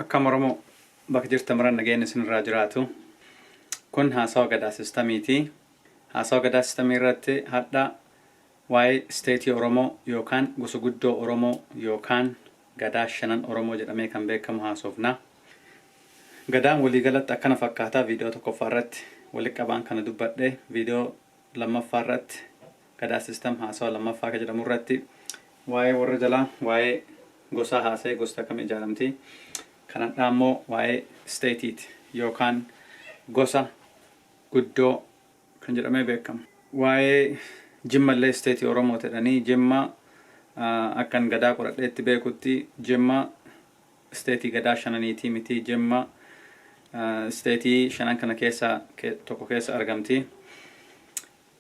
Akkam Oromoo bakka jirtan maran nageenya isinirraa jiraatu. Kun haasawa gadaa sistamiiti. Haasawa gadaa sistamii irratti hadda waa'ee steetii Oromoo yookaan gosa guddoo Oromoo yookaan gadaa shanan Oromoo jedhamee kan beekamu haasofna. Gadaan waliigalatti akkana fakkaataa viidiyoo tokkoffaa irratti walitti qabaan kana dubbadhe viidiyoo lammaffaa irratti gadaa sistam haasawa lammaffaa jedhamu irratti waa'ee warra jalaa waa'ee gosa haasee gosta kam ijaaramti. Kanadhaa immoo waa'ee steetiiti yookaan gosa guddoo kan jedhamee beekamu. Waa'ee jimmallee steetii Oromoo jedhanii Jimma akkan gadaa qoradheetti beekutti Jimma steetii gadaa shananiitii miti. Jimma steetii shanan kana keessa tokko keessa argamti.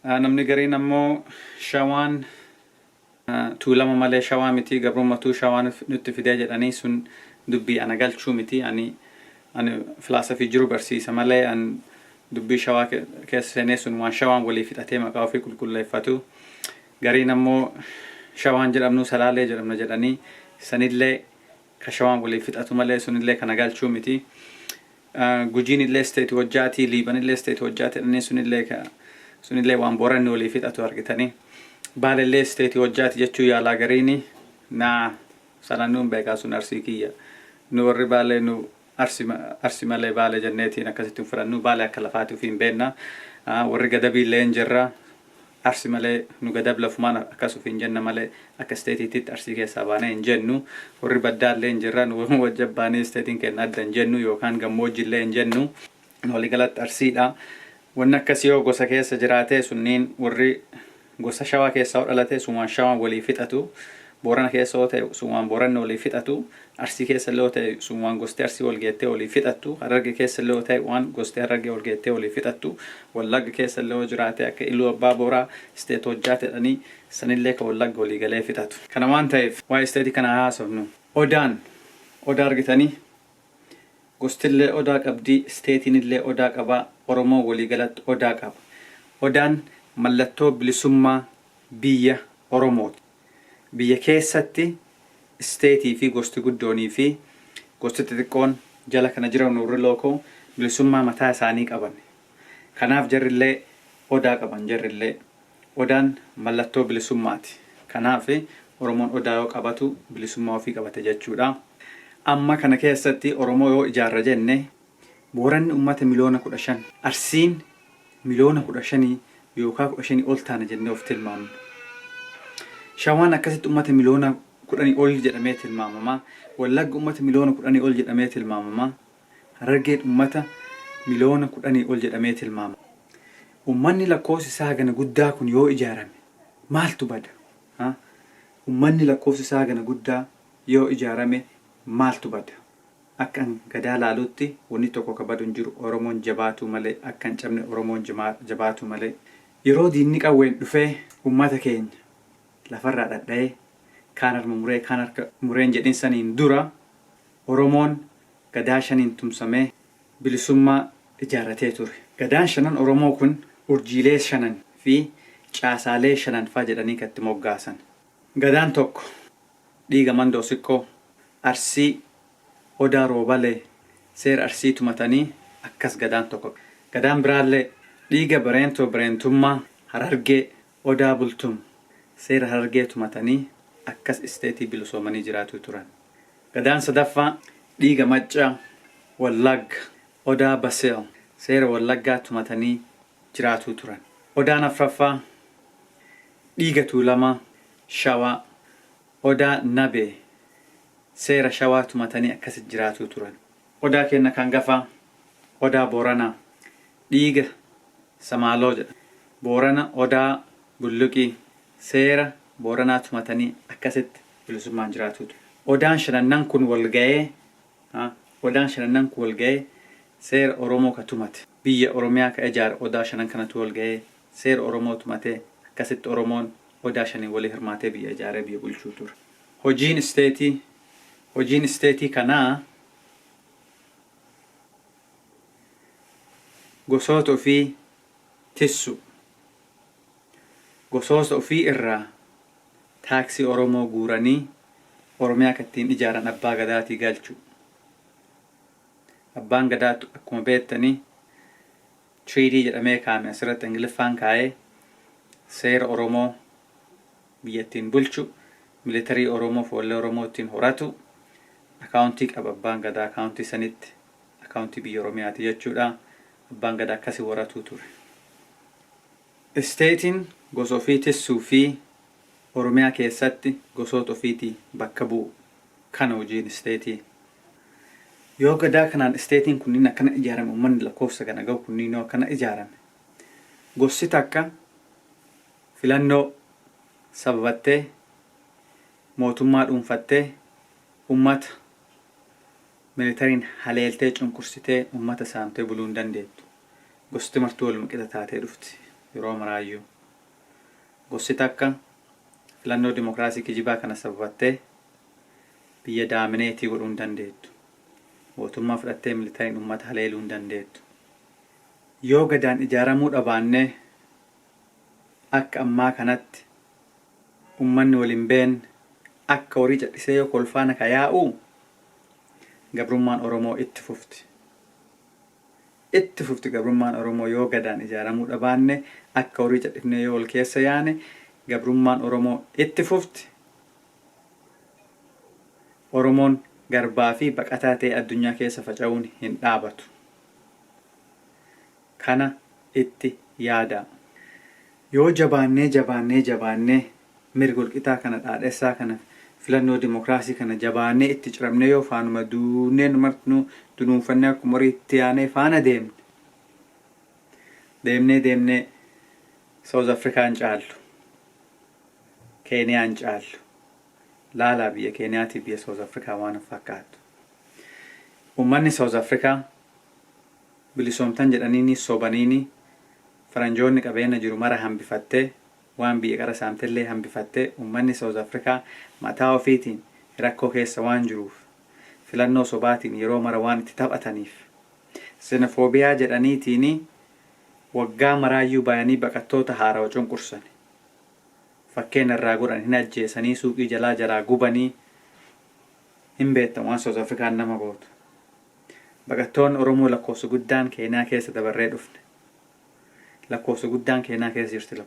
Namni gariin ammoo Shawaan tuulama malee Shawaa miti gabrummatuu Shawaan nutti fidee jedhanii sun dubbii ana galchuu miti. Ani filaasafii jiru barsiisa malee an dubbii Shawaa keessa seenee sun waan Shawaan walii fixatee maqaa ofii qulqulleeffatu. Gariin ammoo Shawaan jedhamnu Salaalee jedhamna jedhanii sanillee ka Shawaan walii fixatu malee sunillee kana galchuu miti. Gujiin illee steetii hojjaatii, Liiban illee steetii hojjaati jedhanii sunillee waan Booranni walii fixatu argitanii. Baale illee steetii hojjaati jechuu yaalaa gariini naa salannuun beekaa sun Arsii kiyya. Nu warri Baalee nu arsi malee Baalee jenneetiin akkasitti fudhannu. Baalee akka lafaati ofiin beenna. Warri Gadabii illee hin jirra. Arsi malee nu Gadab lafumaan akkas ofiin jenna malee akka steetiitti Arsii keessaa baanee hin jennu. Warri Baddaa illee hin jirra. Nu wajjin baanee steetiin keenya adda hin jennu yookaan gammoojjii illee hin jennu. Waliigalatti Arsiidha. Wanni akkasii yoo gosa keessa jiraatee sunniin warri gosa Shawaa keessaa dhalate sun waan Shawaan walii fixatu. Boorana keessa yoo ta'e sun waan Booranni walii fixatu. Arsii keessa illee yoo ta'e sun waan gosti Arsii wal geettee walii fixattu. Hararge keessa illee yoo ta'e waan gosti Hararge wal geettee walii fixattu. Wallagga keessa illee yoo jiraate akka Iluu Abbaa Booraa steet hojjaate jedhanii sanillee ka Wallagga walii galee fixatu. Kana waan ta'eef waa'ee steetii kana haasofnu. Odaa argitanii gostillee odaa qabdi, steetiinillee odaa qaba. Oromoo walii galatti odaa qaba. Odaan mallattoo bilisummaa biyya Oromooti. Biyya keessatti steetii fi gosti guddoonii fi gosti xixiqqoon jala kana jiran warri lookoo bilisummaa mataa isaanii qaban. Kanaaf jarrillee odaa qaban. Jarrillee odaan mallattoo bilisummaati. Kanaaf Oromoon odaa yoo qabatu bilisummaa ofii qabate jechuudha. Amma kana keessatti Oromoo yoo ijaarra jenne Booranni uummata miliyoona 15, Arsiin miliyoona 15 yookaan 15 ol taana jennee of tilmaamna. Shawaan akkasitti uummata miliyoona 10 ol jedhamee tilmaamama. Wallagga uummata miliyoona 10 ol jedhamee tilmaamama. Harargeen uummata miliyoona 10 ol jedhamee tilmaamama. Uummanni lakkoofsi isaa gana guddaa kun yoo ijaarame maaltu bada? Uummanni lakkoofsi isaa gana guddaa yoo ijaarame maaltu bada? Akkan gadaa laalutti wanni tokko kabadu hin jiru. Oromoon jabaatu malee akkan cabne Oromoon jabaatu malee. Yeroo diinni qawween dhufee uummata keenya lafarraa dhadha'ee kaan harma muree kaan harka mureen jedhin saniin dura Oromoon gadaa shaniin tumsamee bilisummaa ijaarratee ture. Gadaan shanan Oromoo kun urjiilee shanan fi caasaalee shanan faa jedhanii katti moggaasan. Gadaan tokko dhiiga mandoo sikkoo Arsii odaa roobalee seera Arsii tumatanii akkas gadaan tokko. Gadaan biraallee dhiiga bareentummaa Harargee odaa bultum seera Harargee tumatanii akkas isteetii bilisoomanii jiraatu turan. Gadaan sadaffaa dhiiga Maccaa Wallagga odaa Baseel seera Wallaggaa tumatanii jiraatu turan. Odaan afraffaa dhiiga Tuulamaa Shawaa odaa Nabee seera Shawaa tumatanii akkas jiraatu turan. Odaa kenna kan gafaa odaa Booranaa dhiiga Samaaloo jedha. Boorana odaa Bulluqii seera Booranaa tumatanii akkasitti bilisummaan jiraatu ture. Odaan shanannan kun wal ga'ee seera Oromoo ka tumate. Biyya Oromiyaa ka ijaare odaa shanan kanatu wal ga'ee seera Oromoo tumatee akkasitti Oromoon odaa shaniin walii hirmaatee biyya ijaaree biyya bulchuu ture. Hojiin steetii kanaa gosoota ofii tissu. Gosoota ofii irraa taaksii Oromoo guuranii Oromiyaa kattiin ijaaran abbaa gadaatii galchu. Abbaan Gadaa akkuma beektanii treaty jedhamee kaa'ame asirratti Ingiliffaan kaa'ee seera Oromoo biyyattiin bulchu, militarii Oromoo foollee Oromoo ittiin horatu, akaawuntii qaba abbaan Gadaa. Akaawuntii sanitti akaawuntii biyya Oromiyaati jechuudha. Abbaan Gadaa akkasii horatuu ture. Isteetiin gosa ofii tissuu fi Oromiyaa keessatti gosoota ofiitii bakka bu'u. Kana hojiin isteetii. Yoo Gadaa kanaan isteetiin kunniin akkana ijaarame, uummanni lakkoofsa kana gahu kunniin yoo akkana ijaarame, gosti takka filannoo sababattee mootummaa dhuunfattee ummata militariin haleeltee cunqursitee ummata saamtee buluu hin dandeettu. Gosti martuu waluma qixa taatee dhufti yeroo maraayyuu. Gosti takka filannoo dimokiraasii kijibaa kana sababattee biyya daamineetii godhuu hin dandeettu. Mootummaa fudhattee militariin ummata haleeluu hin dandeettu. Yoo Gadaan ijaaramuu dhabaannee akka ammaa kanatti ummanni waliin beekne akka horii cadhisee yoo kolfaana kayaa'u gabrummaan Oromoo itti fufti. Itti fufti gabrummaan Oromoo yoo Gadaan ijaaramuu dhabaanne akka horii cadhifnee yoo ol keessa yaane gabrummaan Oromoo itti fufti. Oromoon garbaa fi baqataa ta'e addunyaa keessa faca'uun hin dhaabatu. Kana itti yaada. Yoo jabaannee mirga walqixaa kana dhaadhessaa kana filannoo dimokiraasii kana jabaannee itti ciramnee yoo faanuma duuneen martinuu dunuunfannee akkuma horii itti yaanee faana deemnee South Afrikaan caallu, Keeniyaan caallu. Laalaa biyya Keeniyaatiif biyya South Afrikaa waan fakkaatu. Uummanni South Afrikaa bilisoomtan jedhaniini sobaniini faranjoonni qabeenya jiru mara hambifattee waan biyya qara saamtellee hambifattee uummanni South Afrikaa mataa ofiitiin rakkoo keessa waan jiruuf filannoo sobaatiin yeroo mara waan itti taphataniif xenofoobiyaa jedhaniitiin waggaa maraayyuu bayanii baqattoota haarawaa cunqursan. Fakkeenya irraa godhan hin ajjeesanii suuqii jalaa jaraa gubanii hin beektan waan South Afrikaan nama gootu. Baqattoonni Oromoo lakkoofsa guddaan Keeniyaa keessa dabarree dhufne. Lakkoofsa guddaan Keeniyaa keessa jirti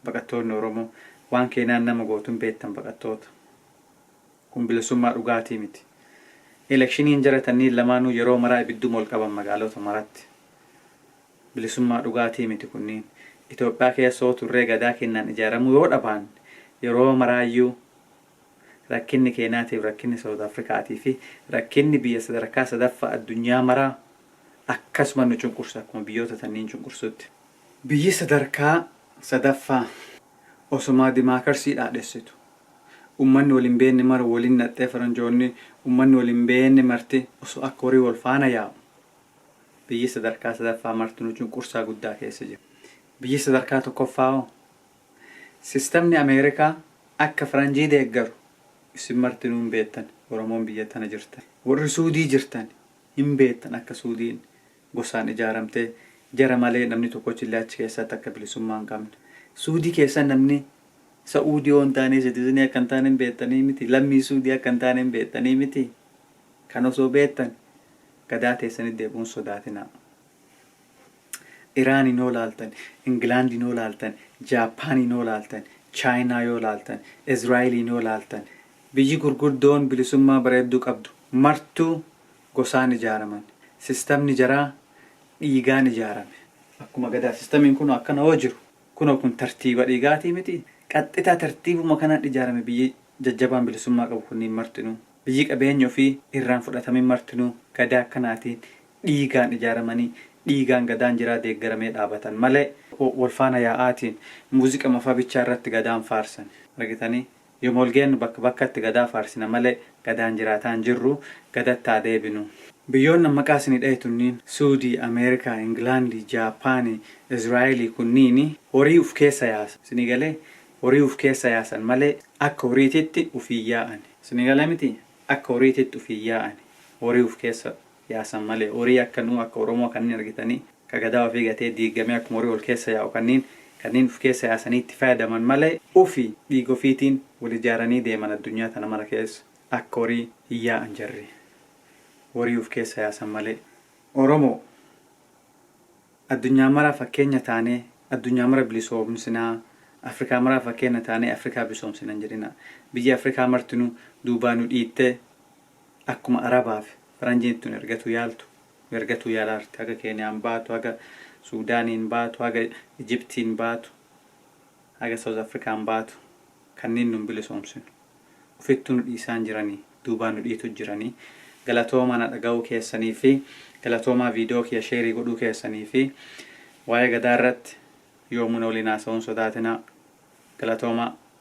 baqattoonni Oromoo waan Keeniyaan nama gootu hin beektan baqattoota. Kun bilisummaa dhugaatii miti. Elekshiniin jaratanii lamaanuu yeroo maraa ibidduma ol qaban magaalota maratti. Bilisummaa dhugaatii miti kunniin. Itoophiyaa keessa turree Gadaa kennaan ijaaramuu yoo dhabaan yeroo maraayyuu rakkinni Keeniyaatiif rakkinni South Afrikaatii fi rakkinni biyya sadarkaa sadaffaa addunyaa maraa akkasuma nu cunqursa akkuma biyyoota tanniin cunqursutti. Biyyi sadarkaa sadaffaa osuma dimaakarsii dhaadhessitu. Uummanni waliin beekne mara waliin naxxee faranjoonni uummanni waliin beekne marti osoo akka horii wal faana yaa'u. Biyyi sadarkaa sadaffaa marti nu cunqursaa guddaa keessa jiru. Biyyi sadarkaa tokkoffaa sistemni Ameerikaa akka faranjii deeggaru isin martinuu hin beektan. Oromoon biyya tana jirtan. Warri Suudii jirtan hin beektan akka Suudiin gosaan ijaaramtee jara malee namni tokkochillee achi keessatti akka bilisummaa hin qabne. Suudii keessa namni Saa'udii yoo hin taane citizenii akka hin taane hin beektanii miti. Lammii Suudii akka hin taane hin beektanii miti. Kan osoo beektan Gadaa teessanii deebi'uun sodaatinaa. Iraan yoo laaltan, Ingilaand yoo laaltan, Jaappaan yoo laaltan, Chaayinaa yoo laaltan, Izraa'eel yoo laaltan, biyyi gurguddoon bilisummaa bareedduu qabdu martuu gosaan ijaaraman. Sistemni jaraa dhiigaan ijaarame. Akkuma Gadaa sistemiin kun akkana hoo jiru. Kun tartiiba dhiigaatii miti. Qaxxitaa tartiibuma kanaan ijaarame biyyi jajjabaan bilisummaa qabu kunniin martinuu. Biyyi qabeenya ofii irraan fudhatamin martinuu Gadaa akkanaatiin dhiigaan ijaaramanii dhiigaan Gadaan jiraa deeggaramee dhaabatan malee wal faana yaa'aatiin muuziqa mafaa bichaa irratti Gadaan faarsan. Argitanii yommuu ol geennu bakka bakkatti Gadaa faarsina malee Gadaan jiraataan jirru Gadattaa deebinu. Biyyoonni maqaa isinii dhahetunniin Suudii, Ameerikaa, Ingilaandii, Jaapaanii, Izraa'eelii kunniin horii uf keessa yaasan. Isinii galee horii uf keessa yaasan malee akka horiititti ufii yaa'an. Isinii galee miti akka horiititti ufii yaa'an. Horii uf keessa yaasan malee horii akka nuu akka Oromoo kanneen argitanii ka Gadaa ofii gatee diigamee akkuma horii ol keessa yaa'u kanneen uf keessa yaasanii itti fayyadaman malee ofii dhiiga ofiitiin wal ijaaranii deeman addunyaa tana mara keessa akka horii hin yaa'an jarri. horii of keessa yaasan malee. Oromoo addunyaa maraa fakkeenya taanee addunyaa mara bilisoomsinaa, Afrikaa maraa fakkeenya taanee Afrikaa bilisoomsina hin jedhina. Biyya Afrikaa martinuu duubaa nu dhiittee akkuma Arabaaf Faranjiitti nu ergatu yaalaarti. Haga Keeniyaan baatu, haga Suudaaniin baatu, haga Ijiptiin baatu, haga South Afrikaan baatu kanneen nu bilisoomsinu. Ufittu nu dhiisaan jiranii, duubaa nu dhiitu jiranii. Galatoomaa na dhaga'uu keessanii fi galatoomaa viidiyoo kiyya sheerii godhuu keessanii fi waa'ee gadaa irratti yoomuu na waliin haasa'uun sodaatinaa. Galatoomaa.